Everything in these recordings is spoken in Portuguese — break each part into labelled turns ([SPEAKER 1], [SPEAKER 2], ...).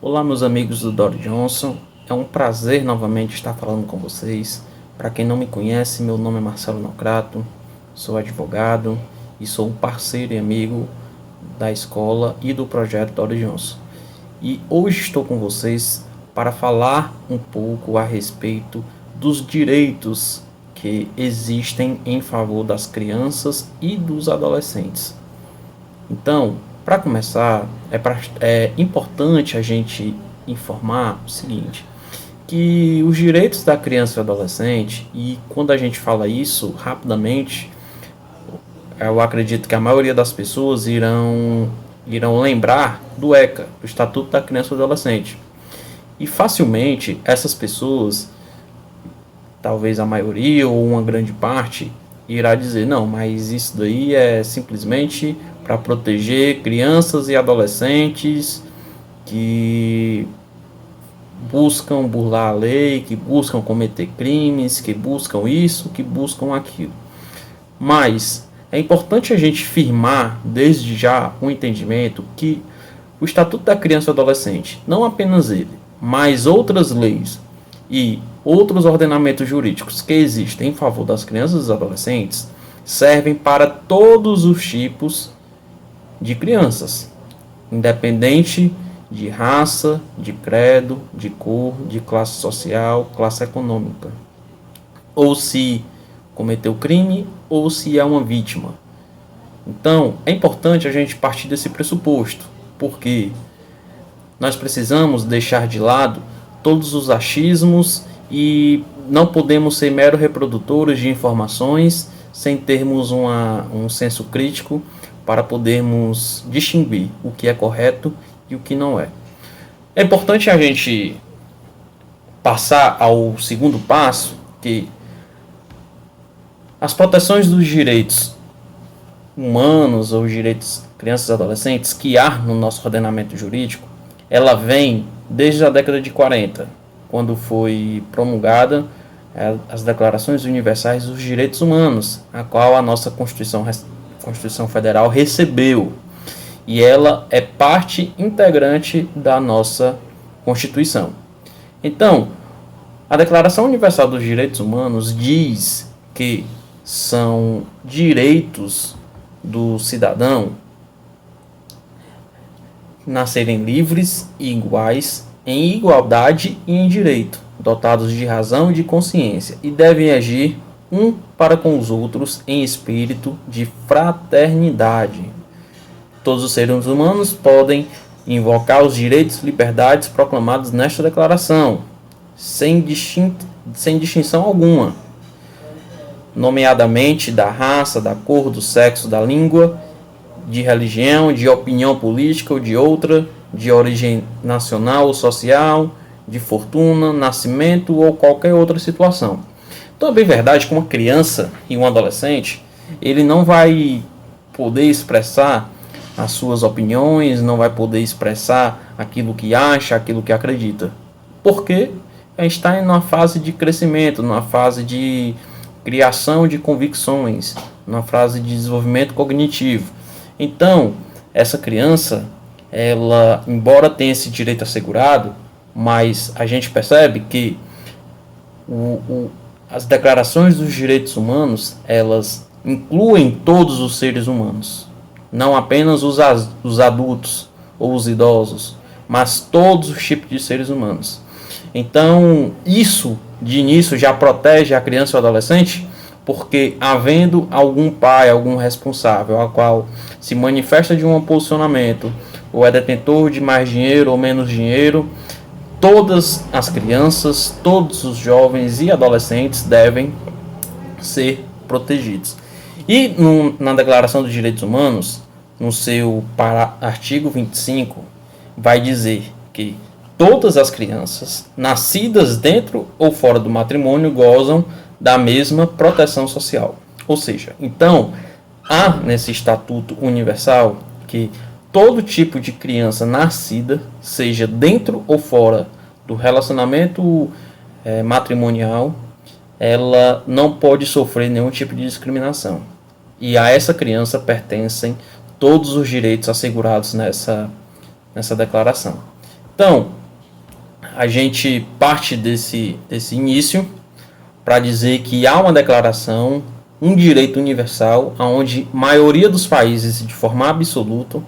[SPEAKER 1] Olá, meus amigos do Dory Johnson. É um prazer novamente estar falando com vocês. Para quem não me conhece, meu nome é Marcelo Nocrato, sou advogado e sou um parceiro e amigo da escola e do projeto Dory Johnson. E hoje estou com vocês para falar um pouco a respeito dos direitos que existem em favor das crianças e dos adolescentes. Então, para começar, é importante a gente informar o seguinte, que os direitos da criança e do adolescente, e quando a gente fala isso rapidamente, eu acredito que a maioria das pessoas irão lembrar do ECA, do Estatuto da Criança e do Adolescente. E facilmente essas pessoas, talvez a maioria ou uma grande parte, irá dizer, não, mas isso daí é simplesmente para proteger crianças e adolescentes que buscam burlar a lei, que buscam cometer crimes, que buscam isso, que buscam aquilo. Mas é importante a gente firmar desde já o entendimento que o Estatuto da Criança e do Adolescente, não apenas ele, mas outras leis e outros ordenamentos jurídicos que existem em favor das crianças e dos adolescentes servem para todos os tipos de crianças, independente de raça, de credo, de cor, de classe social, classe econômica, ou se cometeu crime ou se é uma vítima. Então, é importante a gente partir desse pressuposto, porque nós precisamos deixar de lado todos os achismos e não podemos ser mero reprodutores de informações sem termos um senso crítico para podermos distinguir o que é correto e o que não é. É importante a gente passar ao segundo passo, que as proteções dos direitos humanos ou direitos de crianças e adolescentes que há no nosso ordenamento jurídico, ela vem desde a década de 40, quando foi promulgada as Declarações Universais dos Direitos Humanos, a qual a nossa Constituição Federal recebeu. E ela é parte integrante da nossa Constituição. Então, a Declaração Universal dos Direitos Humanos diz que são direitos do cidadão nascerem livres e iguais, em igualdade e em direito, dotados de razão e de consciência, e devem agir um para com os outros em espírito de fraternidade. Todos os seres humanos podem invocar os direitos e liberdades proclamados nesta declaração, sem distinção alguma, nomeadamente da raça, da cor, do sexo, da língua, de religião, de opinião política ou de outra, de origem nacional ou social, de fortuna, nascimento ou qualquer outra situação. Então é bem verdade que uma criança e um adolescente, ele não vai poder expressar as suas opiniões, não vai poder expressar aquilo que acha, aquilo que acredita. Porque a gente está em uma fase de crescimento, numa fase de criação de convicções, numa fase de desenvolvimento cognitivo. Então, essa criança, ela, embora tenha esse direito assegurado, mas a gente percebe que as declarações dos direitos humanos, elas incluem todos os seres humanos, não apenas os adultos ou os idosos, mas todos os tipos de seres humanos. Então, isso de início já protege a criança ou adolescente, porque havendo algum pai, algum responsável, a qual se manifesta de um posicionamento, ou é detentor de mais dinheiro ou menos dinheiro, todas as crianças, todos os jovens e adolescentes devem ser protegidos. E na Declaração dos Direitos Humanos, no seu artigo 25, vai dizer que todas as crianças nascidas dentro ou fora do matrimônio gozam da mesma proteção social. Ou seja, então, há nesse Estatuto Universal que todo tipo de criança nascida, seja dentro ou fora do relacionamento matrimonial, ela não pode sofrer nenhum tipo de discriminação. E a essa criança pertencem todos os direitos assegurados nessa declaração. Então, a gente parte desse início para dizer que há uma declaração, um direito universal, onde a maioria dos países, de forma absoluta,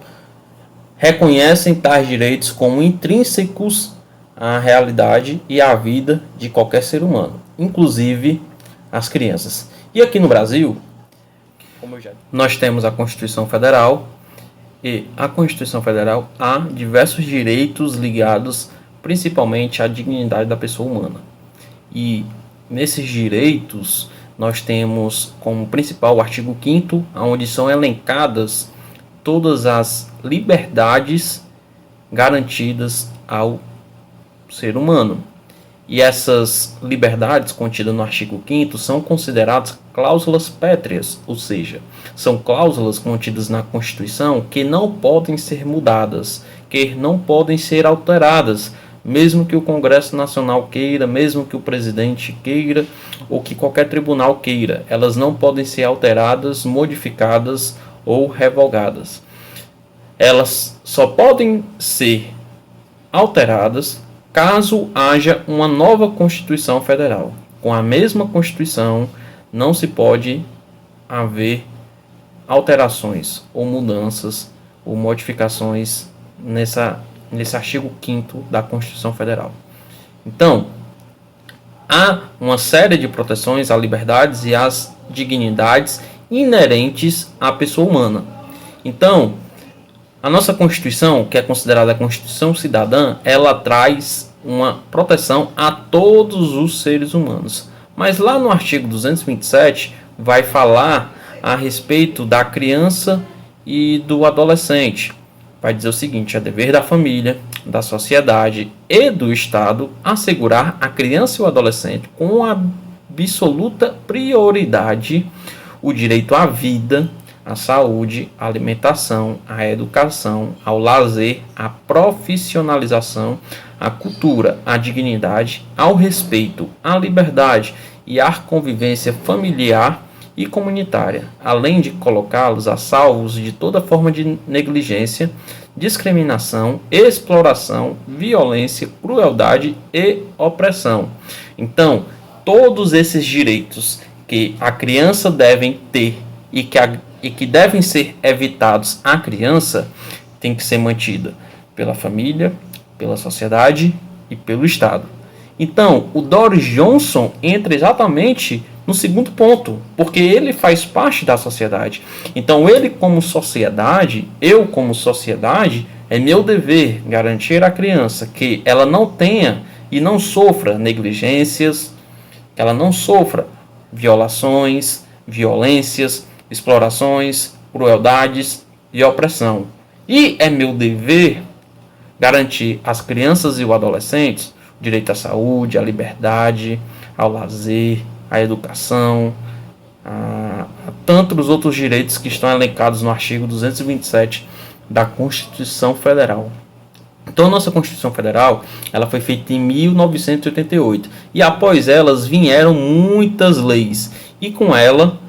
[SPEAKER 1] reconhecem tais direitos como intrínsecos à realidade e à vida de qualquer ser humano, inclusive as crianças. E aqui no Brasil, nós temos a Constituição Federal, e a Constituição Federal há diversos direitos ligados principalmente à dignidade da pessoa humana. E nesses direitos nós temos como principal o artigo 5º, onde são elencadas todas as liberdades garantidas ao ser humano. E essas liberdades contidas no artigo 5º são consideradas cláusulas pétreas, ou seja, são cláusulas contidas na Constituição que não podem ser mudadas, que não podem ser alteradas, mesmo que o Congresso Nacional queira, mesmo que o presidente queira, ou que qualquer tribunal queira. Elas não podem ser alteradas, modificadas ou revogadas. Elas só podem ser alteradas caso haja uma nova Constituição Federal. Com a mesma Constituição, não se pode haver alterações ou mudanças ou modificações nesse artigo 5º da Constituição Federal. Então, há uma série de proteções às liberdades e às dignidades inerentes à pessoa humana. Então, a nossa Constituição, que é considerada a Constituição Cidadã, ela traz uma proteção a todos os seres humanos. Mas lá no artigo 227 vai falar a respeito da criança e do adolescente. Vai dizer o seguinte: é dever da família, da sociedade e do Estado assegurar a criança e o adolescente com absoluta prioridade o direito à vida, à saúde, à alimentação, à educação, ao lazer, à profissionalização, à cultura, à dignidade, ao respeito, à liberdade e à convivência familiar e comunitária, além de colocá-los a salvos de toda forma de negligência, discriminação, exploração, violência, crueldade e opressão. Então, todos esses direitos que a criança deve ter e que devem ser evitados à criança tem que ser mantida pela família, pela sociedade e pelo Estado. Então, o Boris Johnson entra exatamente no segundo ponto, porque ele faz parte da sociedade. Então, ele como sociedade, eu como sociedade, é meu dever garantir à criança que ela não tenha e não sofra negligências, que ela não sofra violações, violências, explorações, crueldades e opressão. E é meu dever garantir às crianças e os adolescentes o direito à saúde, à liberdade, ao lazer, à educação, a tantos outros direitos que estão elencados no artigo 227 da Constituição Federal. Então, a nossa Constituição Federal ela foi feita em 1988 e após elas vieram muitas leis e com ela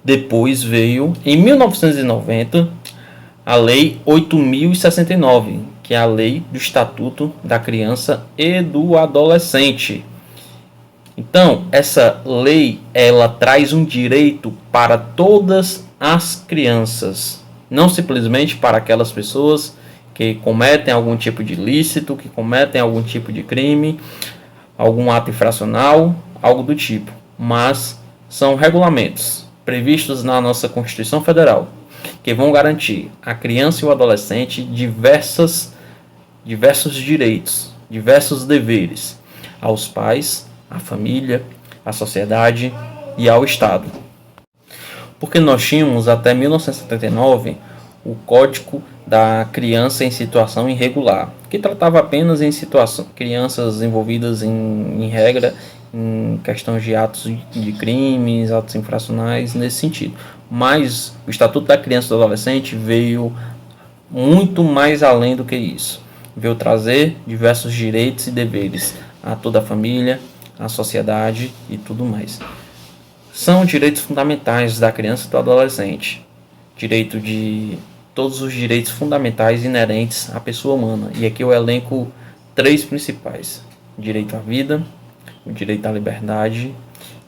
[SPEAKER 1] depois veio em 1990 a Lei 8.069, que é a Lei do Estatuto da Criança e do Adolescente. Então, essa lei ela traz um direito para todas as crianças, não simplesmente para aquelas pessoas que cometem algum tipo de ilícito, que cometem algum tipo de crime, algum ato infracional, algo do tipo, mas são regulamentos previstos na nossa Constituição Federal que vão garantir à criança e ao adolescente diversos direitos, diversos deveres aos pais, à família, à sociedade e ao Estado. Porque nós tínhamos até 1979 o Código da Criança em Situação Irregular, que tratava apenas em crianças envolvidas em regra em questões de atos de crimes, atos infracionais nesse sentido. Mas o Estatuto da Criança e do Adolescente veio muito mais além do que isso. Veio trazer diversos direitos e deveres a toda a família, à sociedade e tudo mais. São direitos fundamentais da criança e do adolescente. Direito de todos os direitos fundamentais inerentes à pessoa humana. E aqui eu elenco 3 principais: o direito à vida, o direito à liberdade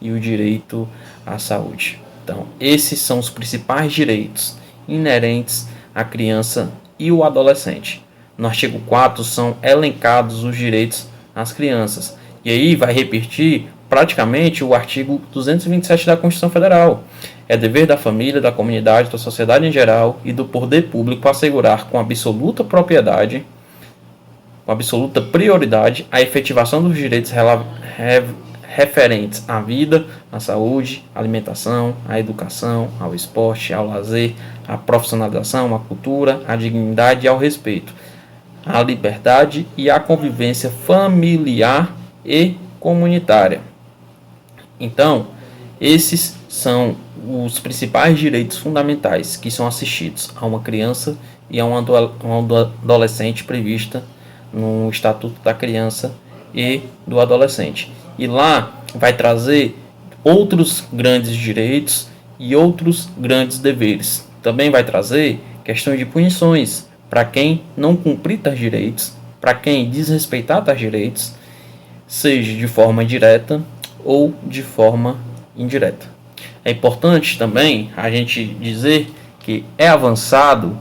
[SPEAKER 1] e o direito à saúde. Então, esses são os principais direitos inerentes à criança e o adolescente. No artigo 4 são elencados os direitos às crianças. E aí vai repetir praticamente o artigo 227 da Constituição Federal. É dever da família, da comunidade, da sociedade em geral e do poder público assegurar com absoluta propriedade, com absoluta prioridade, a efetivação dos direitos referentes à vida, à saúde, à alimentação, à educação, ao esporte, ao lazer, à profissionalização, à cultura, à dignidade e ao respeito, à liberdade e à convivência familiar e comunitária. Então, esses são os principais direitos fundamentais que são assistidos a uma criança e a um adolescente prevista no Estatuto da Criança e do Adolescente. E lá vai trazer outros grandes direitos e outros grandes deveres. Também vai trazer questões de punições para quem não cumprir tais direitos, para quem desrespeitar tais direitos, seja de forma direta ou de forma indireta. É importante também a gente dizer que é avançado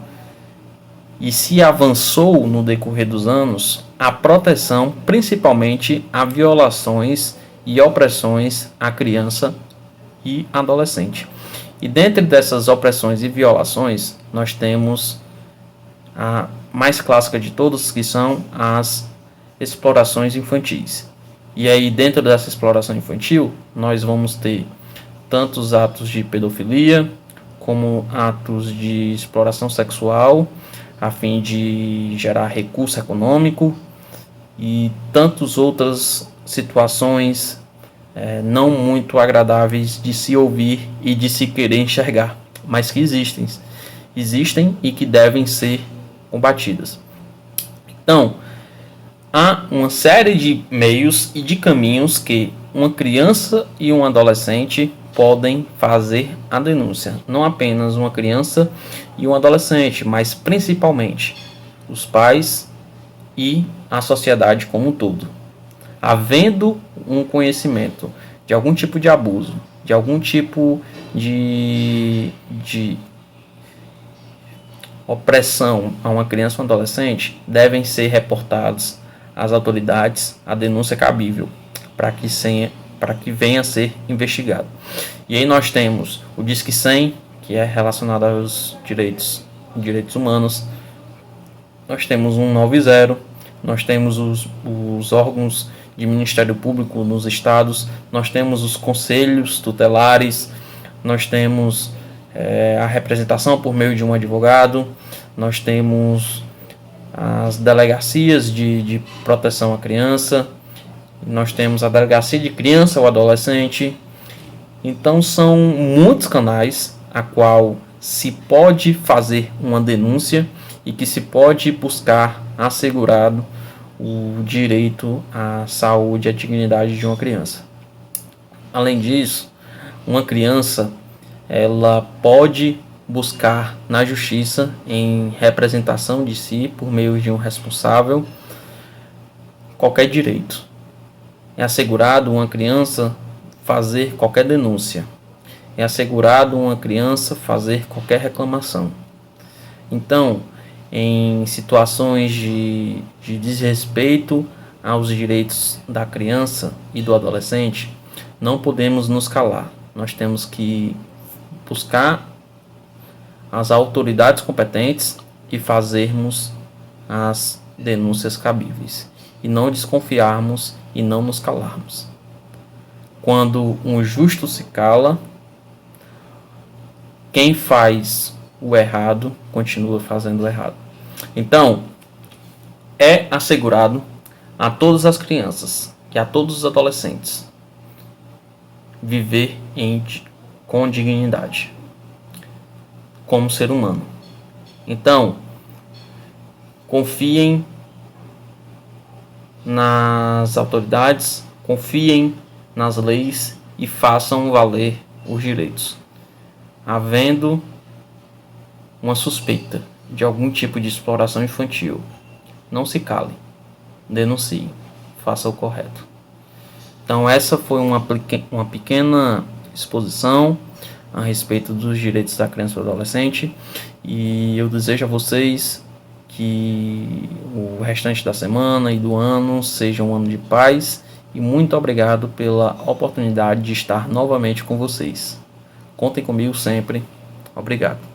[SPEAKER 1] e se avançou no decorrer dos anos a proteção, principalmente a violações e opressões à criança e adolescente. E dentre dessas opressões e violações, nós temos a mais clássica de todas, que são as explorações infantis. E aí, dentro dessa exploração infantil, nós vamos ter tantos atos de pedofilia, como atos de exploração sexual, a fim de gerar recurso econômico, e tantas outras situações não muito agradáveis de se ouvir e de se querer enxergar, mas que existem e que devem ser combatidas. Então, há uma série de meios e de caminhos que uma criança e um adolescente podem fazer a denúncia. Não apenas uma criança e um adolescente, mas principalmente os pais e a sociedade como um todo. Havendo um conhecimento de algum tipo de abuso, de algum tipo de opressão a uma criança ou um adolescente, devem ser reportados às autoridades a denúncia cabível para que venha a ser investigado. E aí nós temos o Disque 100, que é relacionado aos direitos humanos. Nós temos o 190, nós temos os órgãos de Ministério Público nos estados, nós temos os conselhos tutelares, nós temos a representação por meio de um advogado, nós temos as delegacias de proteção à criança, nós temos a delegacia de criança ou adolescente. Então são muitos canais a qual se pode fazer uma denúncia e que se pode buscar assegurado o direito à saúde e à dignidade de uma criança. Além disso, uma criança ela pode buscar na justiça, em representação de si, por meio de um responsável, qualquer direito. É assegurado uma criança fazer qualquer denúncia. É assegurado uma criança fazer qualquer reclamação. Então, em situações de desrespeito aos direitos da criança e do adolescente, não podemos nos calar. Nós temos que buscar as autoridades competentes e fazermos as denúncias cabíveis. E não desconfiarmos e não nos calarmos. Quando um justo se cala, quem faz o errado continua fazendo o errado. Então, é assegurado a todas as crianças e a todos os adolescentes viver com dignidade, como ser humano. Então, confiem nas autoridades, confiem nas leis e façam valer os direitos. Havendo uma suspeita de algum tipo de exploração infantil, não se cale, denuncie, faça o correto. Então essa foi uma pequena exposição a respeito dos direitos da criança e do adolescente, e eu desejo a vocês que o restante da semana e do ano seja um ano de paz, e muito obrigado pela oportunidade de estar novamente com vocês. Contem comigo sempre. Obrigado.